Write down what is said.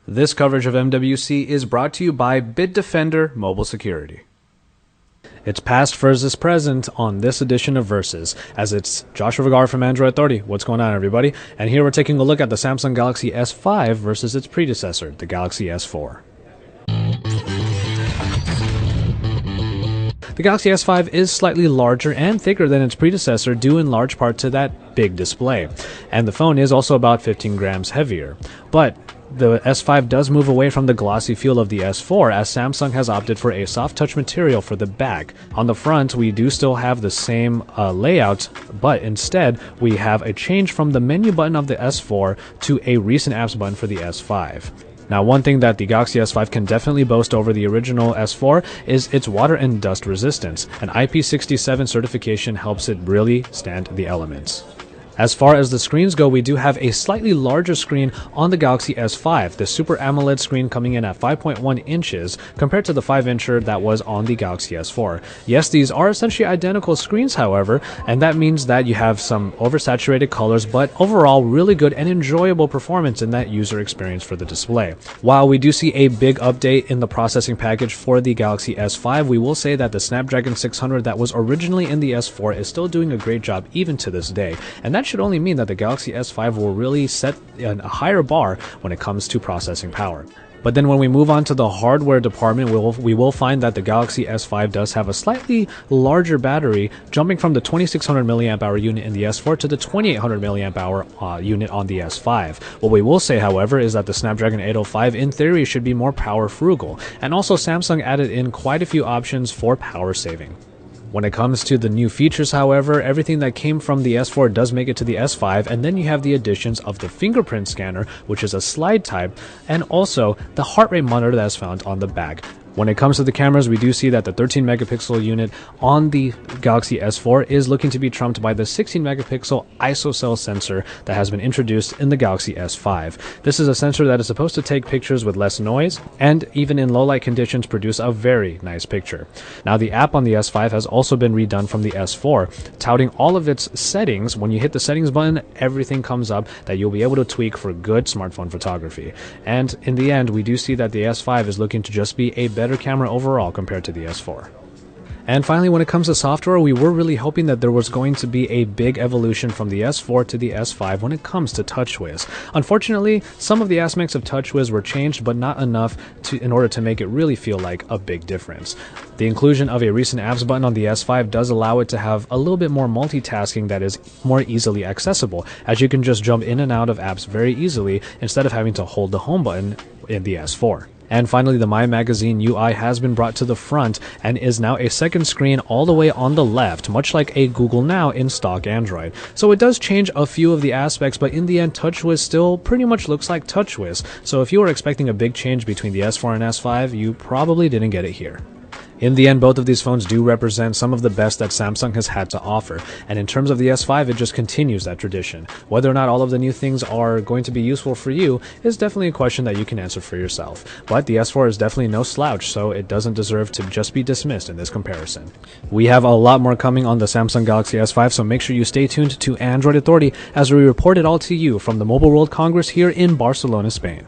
This coverage of MWC is brought to you by Bitdefender Mobile Security. It's past versus present on this edition of Versus, as it's Joshua Vergara from Android Authority. What's going on, everybody? And here we're taking a look at the Samsung Galaxy S5 versus its predecessor, the Galaxy S4. The Galaxy S5 is slightly larger and thicker than its predecessor, due in large part to that big display. And the phone is also about 15 grams heavier. But the S5 does move away from the glossy feel of the S4, as Samsung has opted for a soft touch material for the back. On the front, we do still have the same layout, but instead we have a change from the menu button of the S4 to a recent apps button for the S5. Now, one thing that the Galaxy S5 can definitely boast over the original S4 is its water and dust resistance. An IP67 certification helps it really stand the elements. As far as the screens go, we do have a slightly larger screen on the Galaxy S5, the Super AMOLED screen coming in at 5.1 inches compared to the 5-incher that was on the Galaxy S4. Yes, these are essentially identical screens, however, and that means that you have some oversaturated colors, but overall really good and enjoyable performance in that user experience for the display. While we do see a big update in the processing package for the Galaxy S5, we will say that the Snapdragon 600 that was originally in the S4 is still doing a great job even to this day, and that should only mean that the Galaxy S5 will really set a higher bar when it comes to processing power. But then when we move on to the hardware department, we will find that the Galaxy S5 does have a slightly larger battery, jumping from the 2600 mAh unit in the S4 to the 2800 mAh unit on the S5. What we will say, however, is that the Snapdragon 805 in theory should be more power frugal, and also Samsung added in quite a few options for power saving. When it comes to the new features, however, everything that came from the S4 does make it to the S5, and then you have the additions of the fingerprint scanner, which is a slide type, and also the heart rate monitor that's found on the back. When it comes to the cameras, we do see that the 13 megapixel unit on the Galaxy S4 is looking to be trumped by the 16 megapixel ISOCELL sensor that has been introduced in the Galaxy S5. This is a sensor that is supposed to take pictures with less noise, and even in low light conditions produce a very nice picture. Now, the app on the S5 has also been redone from the S4, touting all of its settings. When you hit the settings button, everything comes up that you'll be able to tweak for good smartphone photography. And in the end, we do see that the S5 is looking to just be a better camera overall compared to the S4. And finally, when it comes to software, we were really hoping that there was going to be a big evolution from the S4 to the S5 when it comes to TouchWiz. Unfortunately, some of the aspects of TouchWiz were changed, but not enough in order to make it really feel like a big difference. The inclusion of a recent apps button on the S5 does allow it to have a little bit more multitasking that is more easily accessible, as you can just jump in and out of apps very easily instead of having to hold the home button in the S4. And finally, the My Magazine UI has been brought to the front and is now a second screen all the way on the left, much like a Google Now in stock Android. So it does change a few of the aspects, but in the end, TouchWiz still pretty much looks like TouchWiz. So if you were expecting a big change between the S4 and S5, you probably didn't get it here. In the end, both of these phones do represent some of the best that Samsung has had to offer, and in terms of the S5, it just continues that tradition. Whether or not all of the new things are going to be useful for you is definitely a question that you can answer for yourself. But the S4 is definitely no slouch, so it doesn't deserve to just be dismissed in this comparison. We have a lot more coming on the Samsung Galaxy S5, so make sure you stay tuned to Android Authority as we report it all to you from the Mobile World Congress here in Barcelona, Spain.